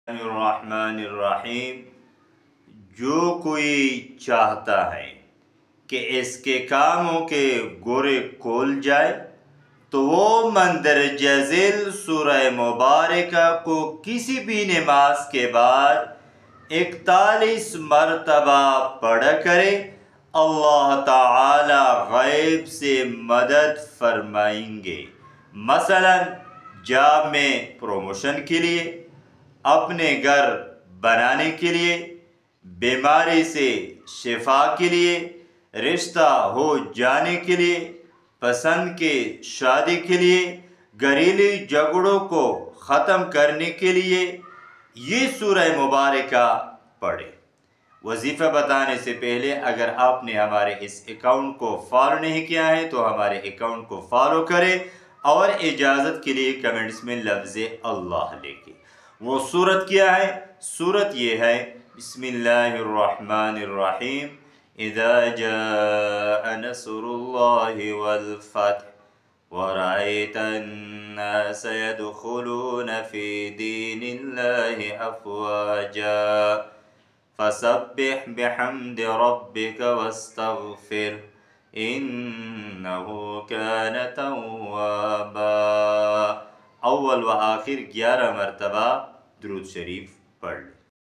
الرحمن الرحیم۔ جو کوئی چاہتا ہے کہ اس کے کاموں کے گورے کھول جائے تو وہ مندرجہ ذیل سورہ مبارکہ کو کسی بھی نماز کے بعد 41 مرتبہ پڑھا کرے، اللہ تعالی غیب سے مدد فرمائیں گے۔ مثلا جاب میں پروموشن کے لیے، اپنے گھر بنانے کے لیے، بیماری سے شفا کے لیے، رشتہ ہو جانے کے لیے، پسند کے شادی کے لیے، گھریلو جھگڑوں کو ختم کرنے کے لیے یہ سورہ مبارکہ پڑھیں۔ وظیفہ بتانے سے پہلے اگر آپ نے ہمارے اس اکاؤنٹ کو فالو نہیں کیا ہے تو ہمارے اکاؤنٹ کو فالو کریں اور اجازت کے لیے کمنٹس میں لفظ اللہ لکھیں۔ وہ سورت کیا ہے؟ سورت یہ ہے بسم اللہ الرحمن الرحیم۔ اذا جاء نصر اللہ والفتح ورأيت الناس يدخلون في دين الله أفواجا فسبح بحمد ربك واستغفر إنه كان توابا۔ اول و آخر 11 مرتبہ درود شریف پڑھ لیں۔